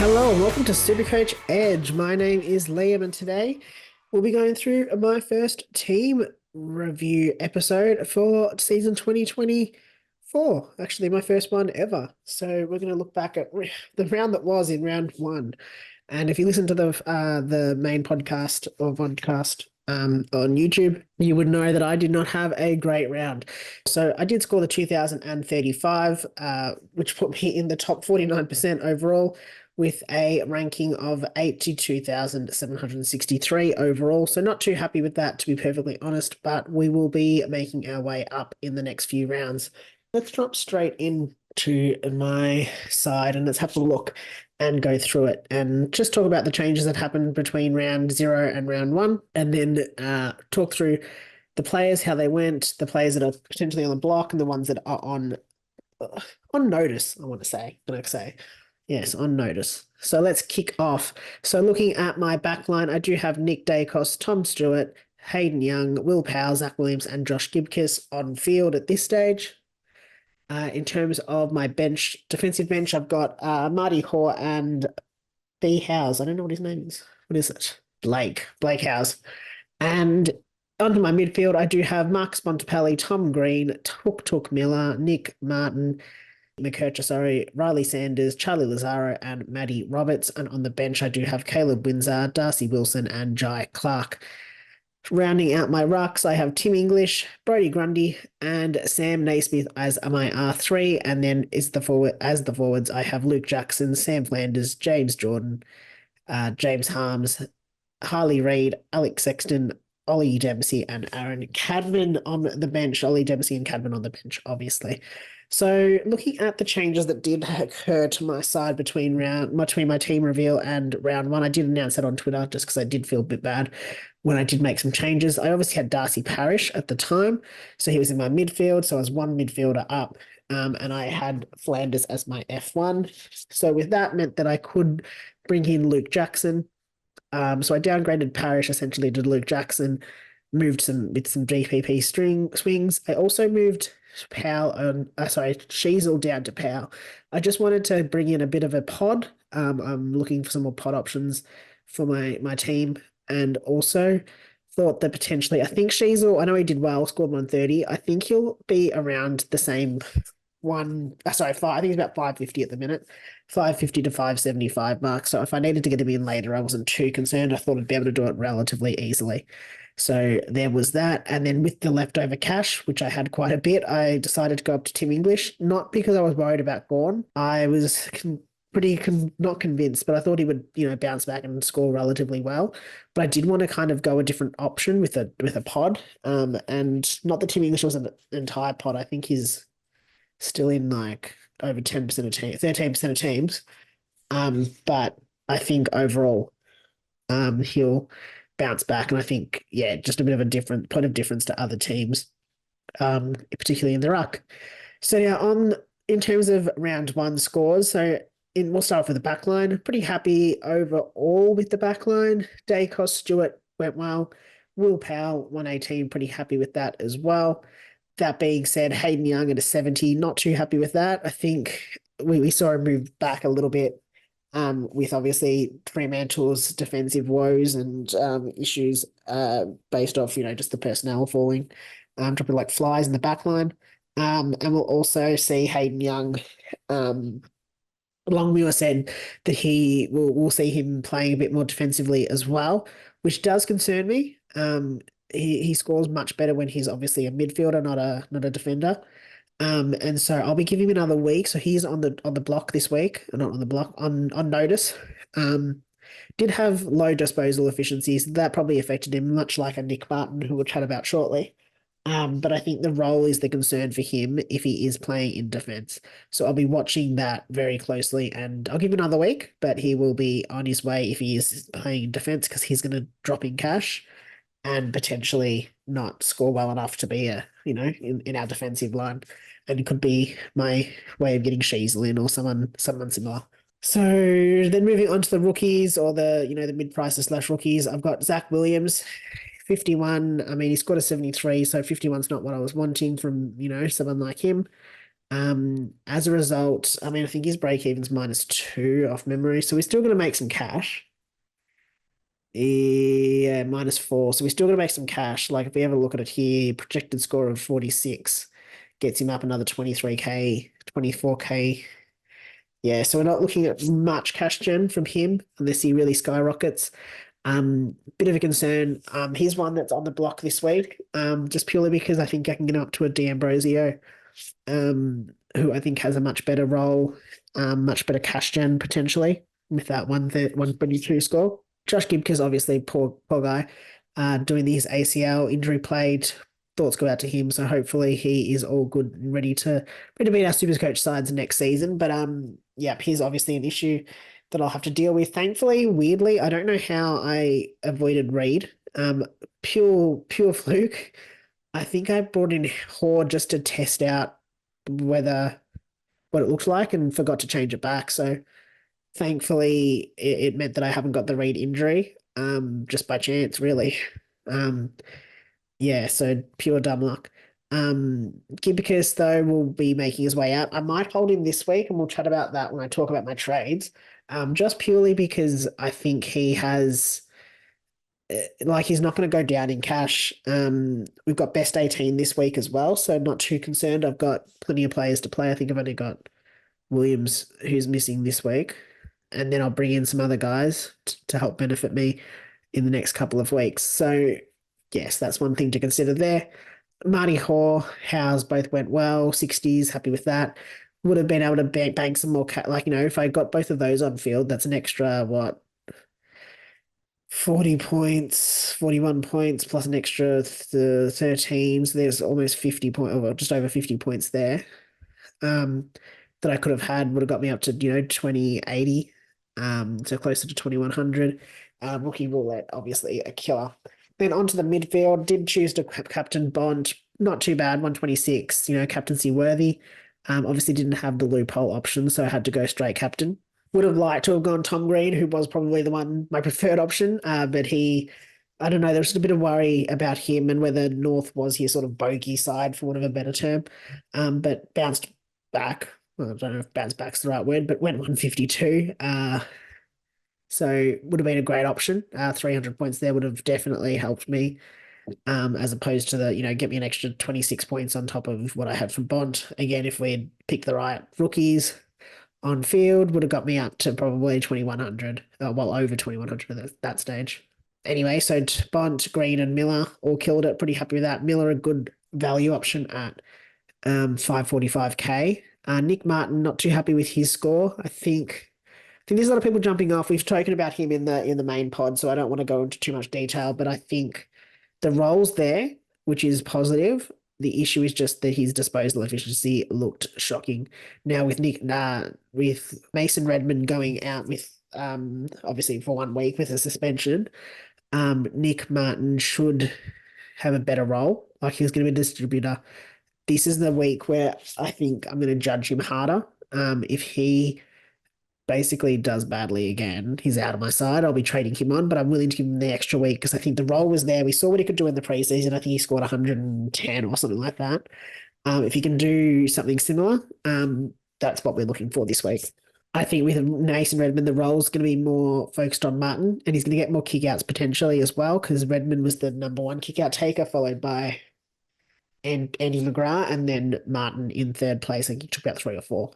Hello and welcome to SuperCoach Edge. My name is Liam and today we'll be going through my first team review episode for season 2024. Actually, my first one ever. So we're going to look back at the round that was in round one. And if you listen to the main podcast or podcast on YouTube, you would know that I did not have a great round. So I did score the 2035, which put me in the top 49% overall, with a ranking of 82,763 overall. So not too happy with that, to be perfectly honest, but we will be making our way up in the next few rounds. Let's jump straight into my side and let's have a look and go through it and just talk about the changes that happened between round 0 and round 1, and then talk through the players, how they went, the players that are potentially on the block and the ones that are on notice, I want to say. Yes, on notice. So let's kick off. So looking at my backline, I do have Nick Dacos, Tom Stewart, Hayden Young, Will Powell, Zach Williams, and Josh Gibkiss on field at this stage. In terms of my defensive bench, I've got Marty Hoare and B. Howes. I don't know what his name is. What is it? Blake Howes. And onto my midfield, I do have Marcus Bontempelli, Tom Green, Took Miller, Nick Martin, McKercher, Riley Sanders, Charlie Lazaro, and Maddie Roberts. And on the bench, I do have Caleb Windsor, Darcy Wilson, and Jai Clark. Rounding out my rucks, I have Tim English, Brodie Grundy, and Sam Naismith as my R3. And then as the forwards, I have Luke Jackson, Sam Flanders, James Jordan, James Harms, Harley Reid, Alex Sexton, Ollie Dempsey, and Aaron Cadman on the bench. Ollie Dempsey and Cadman on the bench, obviously. So looking at the changes that did occur to my side between my team reveal and round 1, I did announce that on Twitter just because I did feel a bit bad when I did make some changes. I obviously had Darcy Parish at the time, so he was in my midfield, so I was one midfielder up, and I had Flanders as my F1. So with that meant that I could bring in Luke Jackson. So I downgraded Parish essentially to Luke Jackson, moved with some GPP swings. I also moved Sheasel down to Powell. I just wanted to bring in a bit of a pod. I'm looking for some more pod options for my team, and also thought that potentially, I think Sheasel, I know he did well, scored 130. I think he'll be around the same I think he's about 550 at the minute, 550 to 575 mark. So if I needed to get him in later, I wasn't too concerned. I thought I'd be able to do it relatively easily. So there was that. And then with the leftover cash, which I had quite a bit, I decided to go up to Tim English, not because I was worried about Gawn. I was not convinced, but I thought he would, bounce back and score relatively well. But I did want to kind of go a different option with a pod. And not that Tim English was an entire pod. I think he's still in like over 10% of teams, 13% of teams. But I think overall, he'll bounce back. And I think, just a bit of a point of difference to other teams, particularly in the ruck. So now in terms of round 1 scores, we'll start off with the backline. Pretty happy overall with the backline. Dacos, Stewart went well. Will Powell, 118, pretty happy with that as well. That being said, Hayden Young at a 70, not too happy with that. I think we saw him move back a little bit with obviously Fremantle's defensive woes and issues based off, just the personnel falling, dropping like flies in the back line. And we'll also see Hayden Young, Longmuir said that we'll see him playing a bit more defensively as well, which does concern me. He scores much better when he's obviously a midfielder, not a defender. And so I'll be giving him another week. So he's on the block this week, not on the block, on notice. Did have low disposal efficiencies. That probably affected him, much like a Nick Martin, who we'll chat about shortly. But I think the role is the concern for him if he is playing in defense. So I'll be watching that very closely, and I'll give him another week, but he will be on his way if he is playing in defense, because he's going to drop in cash and potentially not score well enough to be in our defensive line. And it could be my way of getting Sheasel in or someone similar. So then moving on to the rookies, or the mid-prices / rookies, I've got Zach Williams, 51. I mean, he scored a 73, so 51's not what I was wanting from, someone like him. As a result, I mean, I think his break even's -2 off memory, so we're still going to make some cash. Yeah, -4. So we're still going to make some cash. Like if we have a look at it here, projected score of 46 gets him up another 23K, 24K. Yeah, so we're not looking at much cash gen from him unless he really skyrockets. Bit of a concern. He's one that's on the block this week. Just purely because I think I can get up to a D'Ambrosio, who I think has a much better role, much better cash gen potentially with that 132 score. Josh Gibcus, obviously, poor guy, doing his ACL injury played. Thoughts go out to him, so hopefully he is all good and ready to beat our SuperCoach sides next season. But yeah, he's obviously an issue that I'll have to deal with. Thankfully, weirdly, I don't know how I avoided Reed. Pure fluke. I think I brought in Horde just to test out whether what it looks like and forgot to change it back. So thankfully, it meant that I haven't got the Reed injury, just by chance, really. Um, yeah, so pure dumb luck. Gibicus, though, will be making his way out. I might hold him this week, and we'll chat about that when I talk about my trades. Just purely because I think he has, like, he's not going to go down in cash. We've got best 18 this week as well, so not too concerned. I've got plenty of players to play. I think I've only got Williams, who's missing this week, and then I'll bring in some other guys to help benefit me in the next couple of weeks. So, yes, that's one thing to consider there. Marty Hoare, Howes both went well, 60s, happy with that. Would have been able to bank some more, like, if I got both of those on field, that's an extra, 40 points, 41 points, plus an extra 13. So there's almost 50 points, or just over 50 points there. That I could have had would have got me up to 2080, so closer to 2100. Rookie roulette, obviously a killer. Then onto the midfield, did choose to captain Bond, not too bad, 126, captaincy worthy. Obviously didn't have the loophole option, so I had to go straight captain. Would have liked to have gone Tom Green, who was probably my preferred option, but I don't know, there was just a bit of worry about him and whether North was his sort of bogey side, for want of a better term, but bounced back. Well, I don't know if bounce back's the right word, but went 152. So would have been a great option. 300 points there would have definitely helped me, as opposed to get me an extra 26 points on top of what I had from Bond. Again, if we had picked the right rookies on field, would have got me up to probably 2100, over 2100 at that stage. Anyway, so Bond, Green, and Miller all killed it. Pretty happy with that. Miller, a good value option at 545K. Nick Martin, not too happy with his score. I think there's a lot of people jumping off. We've spoken about him in the main pod, so I don't want to go into too much detail, but I think the role's there, which is positive. The issue is just that his disposal efficiency looked shocking. Now with with Mason Redmond going out with obviously for 1 week with a suspension, Nick Martin should have a better role. Like, he's going to be a distributor. This is the week where I think I'm going to judge him harder. If he basically does badly again, he's out of my side. I'll be trading him on, but I'm willing to give him the extra week because I think the role was there. We saw what he could do in the preseason. I think he scored 110 or something like that. If he can do something similar, that's what we're looking for this week. I think with Mason Redmond, the role's going to be more focused on Martin, and he's going to get more kickouts potentially as well, because Redmond was the number one kickout taker, followed by Andy McGrath, and then Martin in third place. I think he took about 3 or 4.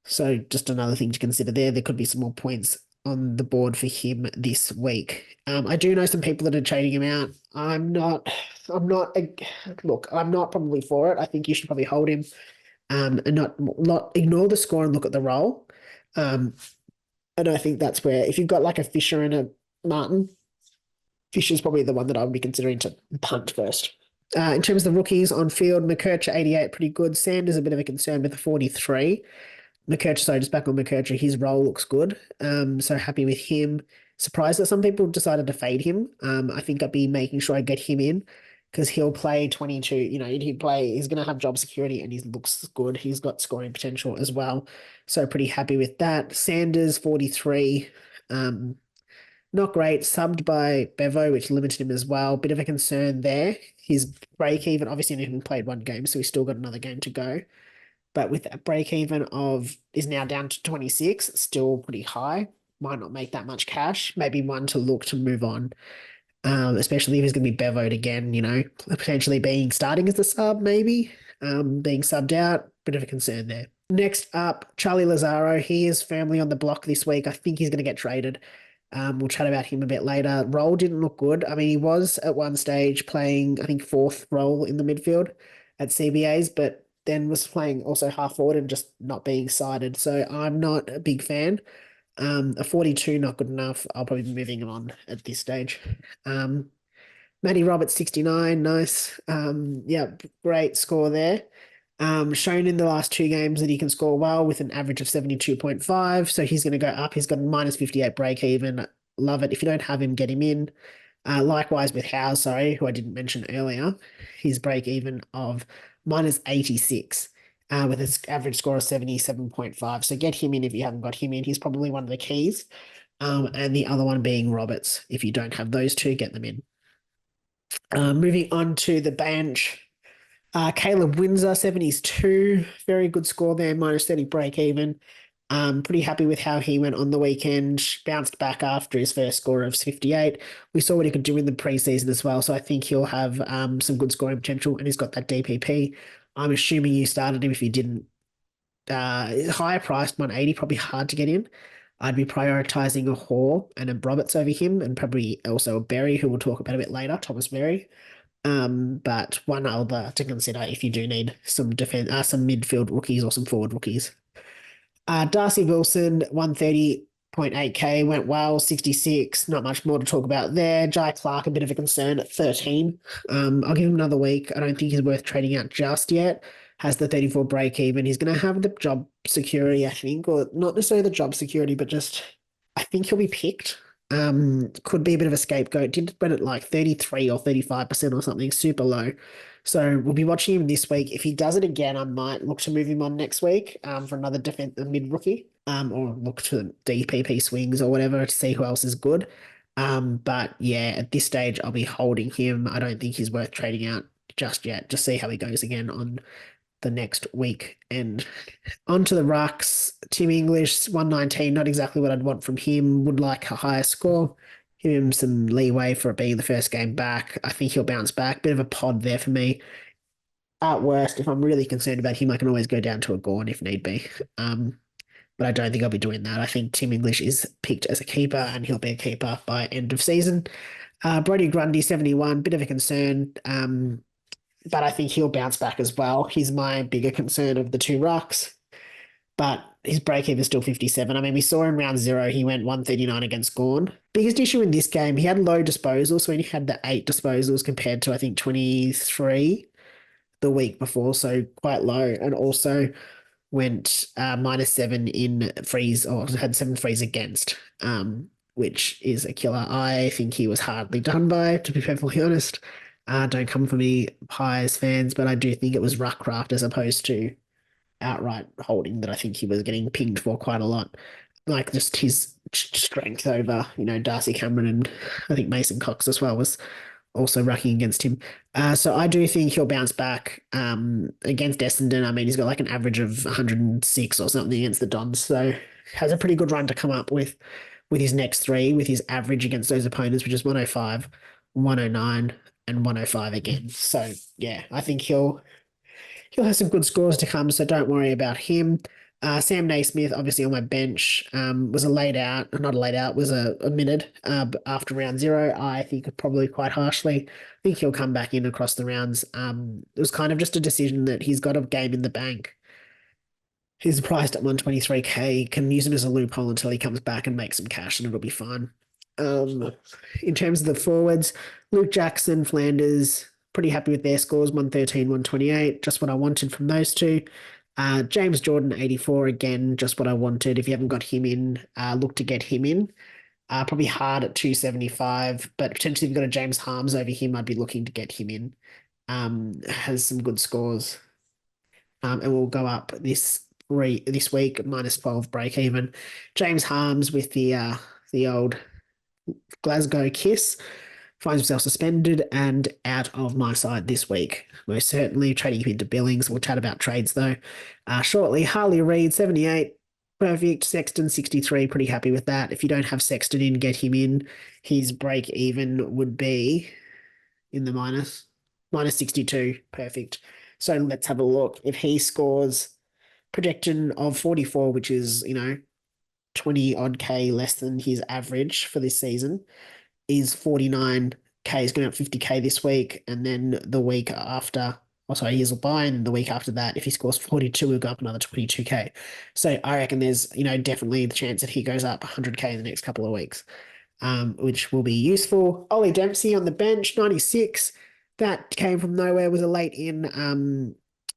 So just another thing to consider there. There could be some more points on the board for him this week. I do know some people that are trading him out. Look, I'm not probably for it. I think you should probably hold him, and not ignore the score and look at the role. And I think that's where, if you've got like a Fisher and a Martin, Fisher's probably the one that I would be considering to punt first. In terms of the rookies on field, McKercher 88, pretty good. Sanders a bit of a concern with a 43. McKercher, just back on McKercher, his role looks good. So happy with him. Surprised that some people decided to fade him. I think I'd be making sure I get him in because he'll play 22. He's going to have job security and he looks good. He's got scoring potential as well. So pretty happy with that. Sanders, 43. Not great. Subbed by Bevo, which limited him as well. Bit of a concern there. His break even, obviously, he only played 1 game, so he's still got another game to go. but with a break even of is now down to 26, still pretty high. Might not make that much cash. Maybe one to look to move on. Especially if he's going to be bevoed again, potentially being starting as a sub, maybe being subbed out. Bit of a concern there. Next up, Charlie Lazaro. He is firmly on the block this week. I think he's going to get traded. We'll chat about him a bit later. Role didn't look good. I mean, he was at one stage playing, I think, fourth role in the midfield at CBAs, but then was playing also half forward and just not being sided. So I'm not a big fan. A 42, not good enough. I'll probably be moving him on at this stage. Matty Roberts, 69, nice. Yeah, great score there. Shown in the last two games that he can score well with an average of 72.5. So he's going to go up. He's got minus 58 break even. Love it. If you don't have him, get him in. Likewise with Howe, who I didn't mention earlier, his break even of minus 86 with his average score of 77.5. So get him in if you haven't got him in. He's probably one of the keys. And the other one being Roberts. If you don't have those two, get them in. Moving on to the bench. Caleb Windsor, 72. Very good score there, minus 30 break even. Pretty happy with how he went on the weekend. Bounced back after his first score of 58. We saw what he could do in the preseason as well, so I think he'll have some good scoring potential, and he's got that DPP. I'm assuming you started him if you didn't. Higher priced, 180, probably hard to get in. I'd be prioritising a Hoare and a Roberts over him, and probably also a Berry, who we'll talk about a bit later, Thomas Berry. But one other to consider if you do need some some midfield rookies or some forward rookies. Darcy Wilson, 130.8k, went well, 66. Not much more to talk about there. Jai Clark, a bit of a concern at 13. I'll give him another week. I don't think he's worth trading out just yet. Has the 34 break even. He's going to have the job security, I think, or not necessarily the job security, but just I think he'll be picked. Could be a bit of a scapegoat. Did went at like 33 or 35% or something, super low. So we'll be watching him this week. If he does it again, I might look to move him on next week for another mid rookie or look to DPP swings or whatever to see who else is good. But yeah, at this stage, I'll be holding him. I don't think he's worth trading out just yet. Just see how he goes again on the next week. And onto the rucks, Tim English, 119, not exactly what I'd want from him. Would like a higher score. Give him some leeway for it being the first game back. I think he'll bounce back. Bit of a pod there for me. At worst, if I'm really concerned about him, I can always go down to a Gorn if need be. But I don't think I'll be doing that. I think Tim English is picked as a keeper and he'll be a keeper by end of season. Brodie Grundy, 71, bit of a concern. But I think he'll bounce back as well. He's my bigger concern of the two rucks. But his break-even is still 57. I mean, we saw in round 0, he went 139 against Gorn. Biggest issue in this game, he had low disposals, so he had the 8 disposals compared to, I think, 23 the week before, so quite low. And also went -7 in freeze, or had 7 freeze against, which is a killer. I think he was hardly done by, to be perfectly honest. Don't come for me, Pies fans, but I do think it was ruckcraft as opposed to outright holding that I think he was getting pinged for quite a lot. Like just his strength over, Darcy Cameron and I think Mason Cox as well was also rucking against him. So I do think he'll bounce back against Essendon. I mean, he's got like an average of 106 or something against the Dons. So has a pretty good run to come up with his next 3, with his average against those opponents, which is 105, 109, and 105 again. So yeah, I think he'll have some good scores to come, so don't worry about him. Sam Naismith, obviously on my bench, was was omitted after round 0. I think probably quite harshly. I think he'll come back in across the rounds. It was kind of just a decision that he's got a game in the bank. He's priced at 123k, can use him as a loophole until he comes back and makes some cash, and it'll be fine. In terms of the forwards, Luke Jackson, Flanders, pretty happy with their scores, 113, 128, just what I wanted from those two. James Jordan, 84, again, just what I wanted. If you haven't got him in, look to get him in. Probably hard at 275, but potentially if you've got a James Harms over him, I'd be looking to get him in. Has some good scores. And we'll go up this week, -12 break even. James Harms with the old Glasgow kiss finds himself suspended and out of my side this week. Most certainly trading him into Billings. We'll chat about trades though shortly. Harley Reid, 78. Perfect. Sexton, 63. Pretty happy with that. If you don't have Sexton in, get him in. His break even would be in the minus 62. Perfect. So let's have a look. If he scores projection of 44, which is, 20 odd K less than his average for this season, is 49K. He's going up 50K this week. And then the week after, oh, sorry, he's a buy. And the week after that, if he scores 42, he'll go up another 22K. So I reckon there's, definitely the chance that he goes up 100K in the next couple of weeks, which will be useful. Ollie Dempsey on the bench, 96. That came from nowhere, was a late in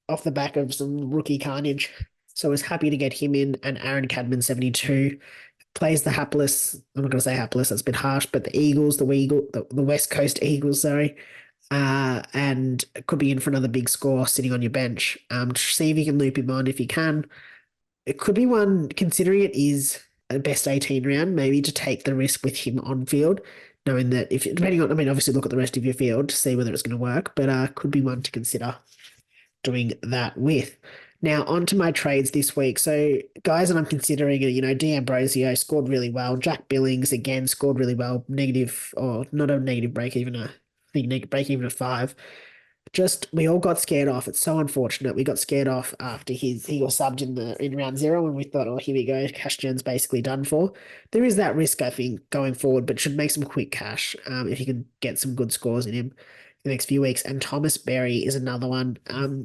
off the back of some rookie carnage. So I was happy to get him in. And Aaron Cadman, 72. Plays the hapless, I'm not going to say hapless, that's a bit harsh, but the Eagles, the West Coast Eagles, sorry, and could be in for another big score sitting on your bench. See if you can loop him on if you can. It could be one, considering it is a best 18 round, maybe to take the risk with him on field, knowing that if, depending on, I mean, obviously look at the rest of your field to see whether it's going to work, but could be one to consider doing that with. Now, on to my trades this week. So, guys that I'm considering, D'Ambrosio scored really well. Jack Billings, again, scored really well. Negative, or not a negative break even, I think break even of 5. Just, we all got scared off. It's so unfortunate. We got scared off after he got subbed in round 0, and we thought, oh, here we go. Cash Gen's basically done for. There is that risk, I think, going forward, but should make some quick cash if you can get some good scores in him the next few weeks. And Thomas Berry is another one.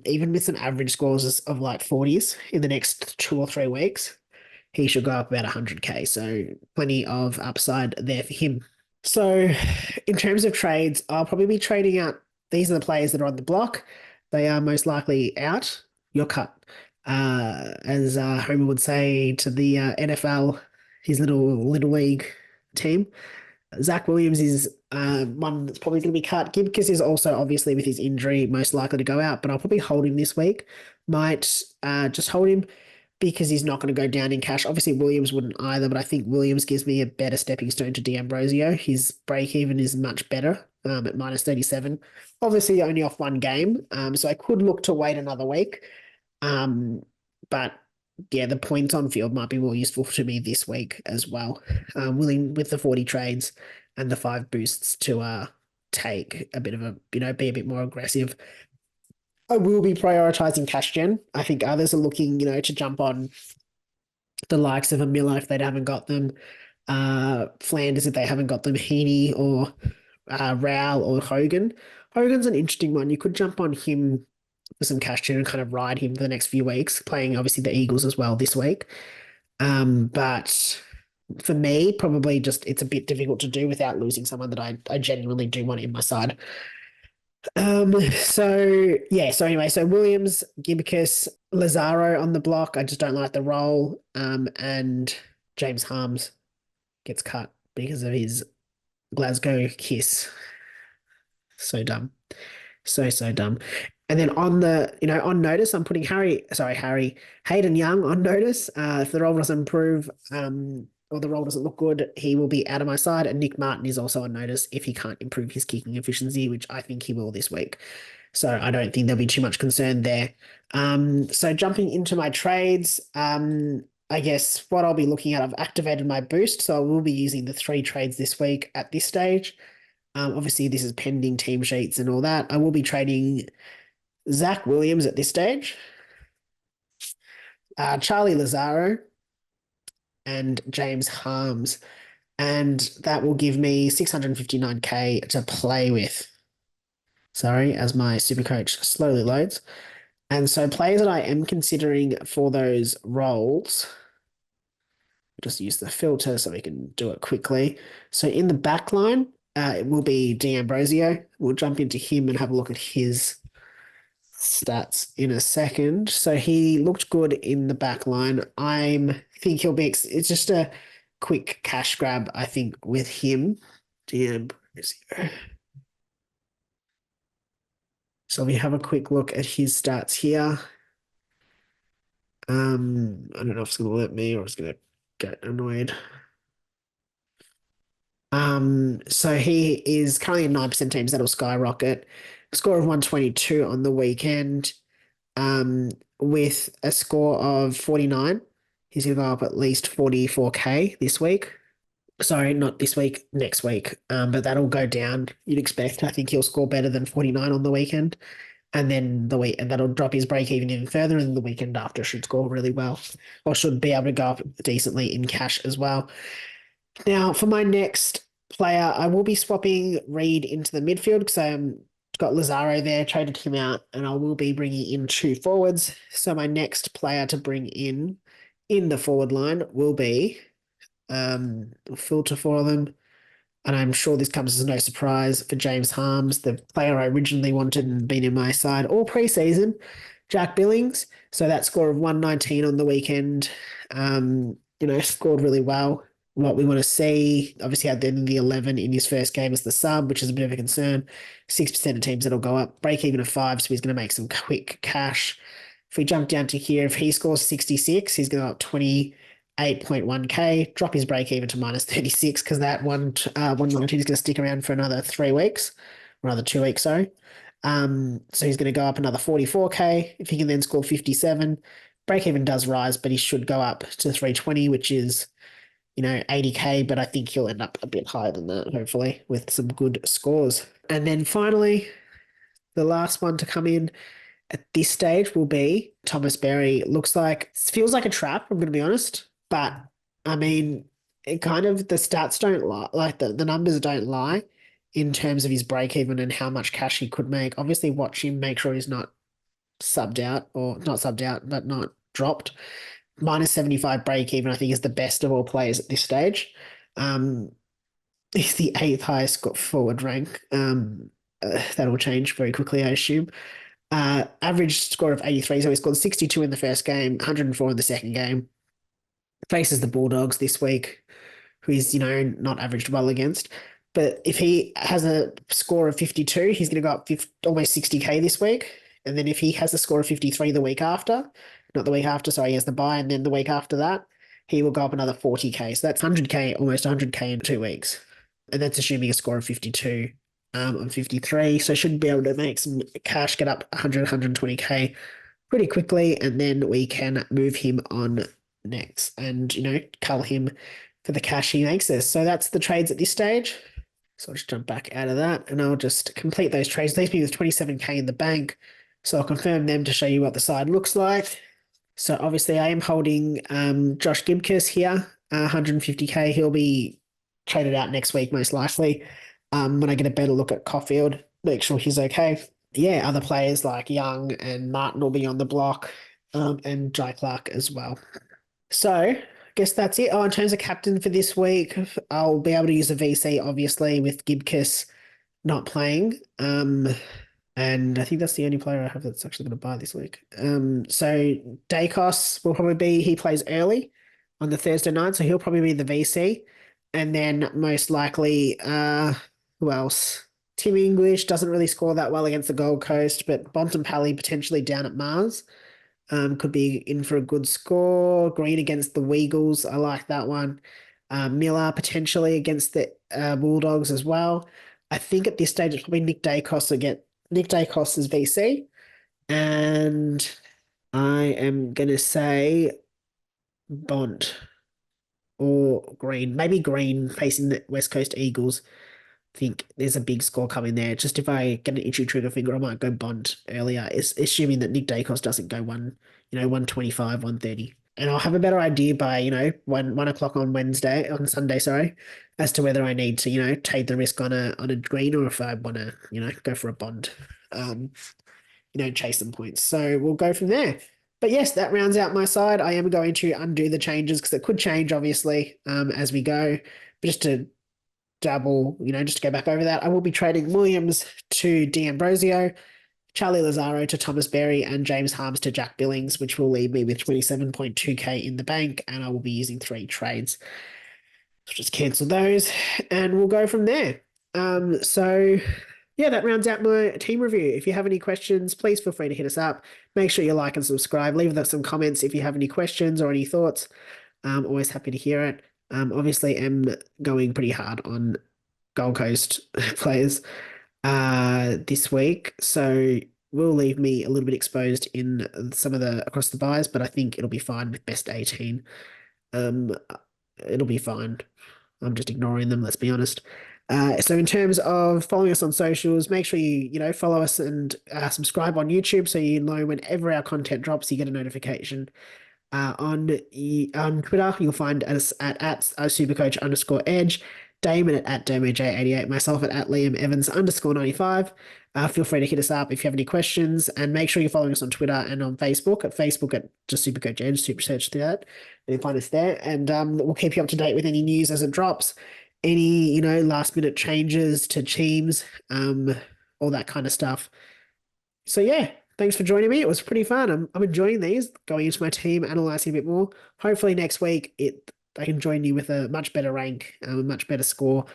Even with some average scores of like 40s in the next 2 or 3 weeks, he should go up about 100K. So plenty of upside there for him. So in terms of trades, I'll probably be trading out. These are the players that are on the block. They are most likely out. You're cut. As Homer would say to the NFL, his little league team. Zach Williams is one that's probably going to be cut. Gibcus is also obviously with his injury most likely to go out, but I'll probably hold him this week. Might just hold him because he's not going to go down in cash. Obviously, Williams wouldn't either, but I think Williams gives me a better stepping stone to D'Ambrosio. His break even is much better at minus 37. Obviously, only off one game, so I could look to wait another week. But yeah, the points on field might be more useful to me this week as well. Willing with the 40 trades and the 5 boosts to take a bit of a, be a bit more aggressive. I will be prioritizing cash gen. I think others are looking, to jump on the likes of a Miller if they haven't got them, Flanders if they haven't got them, Heaney or Rowell or Hogan. Hogan's an interesting one. You could jump on him for some cash gen and kind of ride him for the next few weeks, playing obviously the Eagles as well this week. But for me, probably just it's a bit difficult to do without losing someone that I genuinely do want in my side. So anyway, so Williams, Gibcus, Lazaro on the block. I just don't like the role. And James Harms gets cut because of his Glasgow kiss. So dumb. So dumb. And then on on notice, I'm putting Hayden Young on notice. If the role doesn't improve, or the role doesn't look good, he will be out of my side. And Nick Martin is also on notice if he can't improve his kicking efficiency, which I think he will this week. So I don't think there'll be too much concern there. So jumping into my trades, I guess what I'll be looking at, I've activated my boost, so I will be using the 3 trades this week at this stage. Obviously, this is pending team sheets and all that. I will be trading Zach Williams at this stage, Charlie Lazaro, and James Harms. And that will give me 659K to play with. Sorry, as my SuperCoach slowly loads. And so players that I am considering for those roles, just use the filter so we can do it quickly. So in the back line, it will be D'Ambrosio. We'll jump into him and have a look at his stats in a second. So he looked good in the back line. I think he'll be, it's just a quick cash grab, I think, with him. D'Ambrosio. So we have a quick look at his stats here. I don't know if it's going to let me or it's going to get annoyed. So he is currently in 9% teams that'll skyrocket. Score of 122 on the weekend. With a score of 49. He's gonna go up at least 44K this week. Sorry, not this week, next week. But that'll go down, you'd expect. I think he'll score better than 49 on the weekend. And then and that'll drop his break even further, and the weekend after should score really well. Or should be able to go up decently in cash as well. Now, for my next player, I will be swapping Reed into the midfield because I got Lazaro there, traded him out, and I will be bringing in two forwards. So my next player to bring in the forward line will be filter for them. And I'm sure this comes as no surprise for James Harms, the player I originally wanted and been in my side all preseason, Jack Billings. So that score of 119 on the weekend, scored really well. What we want to see, obviously had then the 11 in his first game as the sub, which is a bit of a concern. 6% of teams that'll go up, break even of 5, so he's going to make some quick cash. If we jump down to here, if he scores 66, he's going to go up 28.1K, drop his break even to minus 36 because that 119 is going to stick around for another 3 weeks, or another 2 weeks, sorry. So he's going to go up another 44K. If he can then score 57, break even does rise, but he should go up to 320, which is 80K, but I think he'll end up a bit higher than that, hopefully, with some good scores. And then finally, the last one to come in at this stage will be Thomas Berry. Feels like a trap, I'm going to be honest, but I mean, the stats don't lie, like the numbers don't lie in terms of his break even and how much cash he could make. Obviously, watch him, make sure he's not subbed out, or not subbed out, but not dropped. Minus 75 break even, I think, is the best of all players at this stage. He's the 8th highest forward rank. That'll change very quickly, I assume. Average score of 83, so he scored 62 in the first game, 104 in the second game. Faces the Bulldogs this week, who he's, not averaged well against. But if he has a score of 52, he's going to go up almost 60K this week. And then if he has a score of 53 the week after, not the week after, sorry, he has the bye, and then the week after that, he will go up another 40K. So that's 100K, almost 100K in 2 weeks. And that's assuming a score of 52 on 53. So should be able to make some cash, get up 100, 120K pretty quickly, and then we can move him on next and, cull him for the cash he makes us. So that's the trades at this stage. So I'll just jump back out of that and I'll just complete those trades. Leaves me with 27K in the bank. So I'll confirm them to show you what the side looks like. So obviously I am holding Josh Gibcus here, 150K. He'll be traded out next week, most likely. When I get a better look at Caulfield, make sure he's okay. Yeah, other players like Young and Martin will be on the block, and Jai Clark as well. So I guess that's it. Oh, in terms of captain for this week, I'll be able to use a VC, obviously, with Gibcus not playing. And I think that's the only player I have that's actually going to buy this week. So Dacos will probably be, he plays early on the Thursday night, so he'll probably be the VC. And then most likely, who else? Tim English doesn't really score that well against the Gold Coast, but Bontempelli potentially down at Mars. Could be in for a good score. Green against the Weagles, I like that one. Miller potentially against the Bulldogs as well. I think at this stage it's probably Nick Dacos as VC. And I am going to say Bont or Green. Maybe Green facing the West Coast Eagles. I think there's a big score coming there. Just if I get an itchy trigger finger, I might go Bond earlier, assuming that Nick Dacos doesn't go 125, 130. And I'll have a better idea by, 1 o'clock on Sunday, sorry, as to whether I need to, take the risk on a green or if I want to, go for a Bond, chase some points. So we'll go from there. But yes, that rounds out my side. I am going to undo the changes because it could change, obviously, as we go. But just to just to go back over that, I will be trading Williams to D'Ambrosio, Charlie Lazaro to Thomas Berry, and James Harms to Jack Billings, which will leave me with 27.2K in the bank, and I will be using 3 trades. So just cancel those, and we'll go from there. So yeah, that rounds out my team review. If you have any questions, please feel free to hit us up. Make sure you like and subscribe. Leave us some comments if you have any questions or any thoughts. I'm always happy to hear it. Obviously am going pretty hard on Gold Coast players this week, so will leave me a little bit exposed in some of the across the buys, but I think it'll be fine with best 18. Um, it'll be fine. I'm just ignoring them, let's be honest. So in terms of following us on socials, make sure you follow us and subscribe on YouTube so you know whenever our content drops, you get a notification. On Twitter, you'll find us at @supercoach_edge, Damon at DamonJ88, myself at Liam Evans _95. Feel free to hit us up if you have any questions, and make sure you're following us on Twitter and on Facebook at just SuperCoach Edge, super search through that, and you'll find us there. And we'll keep you up to date with any news as it drops, any last minute changes to teams, all that kind of stuff. So yeah, thanks for joining me. It was pretty fun. I'm enjoying these, going into my team, analyzing a bit more. Hopefully next week I can join you with a much better rank, a much better score,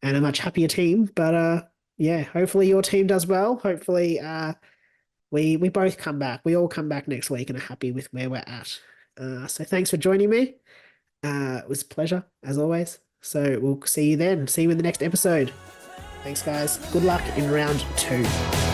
and a much happier team. But yeah, hopefully your team does well. Hopefully we both come back. We all come back next week and are happy with where we're at. So thanks for joining me. It was a pleasure as always. So we'll see you then. See you in the next episode. Thanks, guys. Good luck in round 2.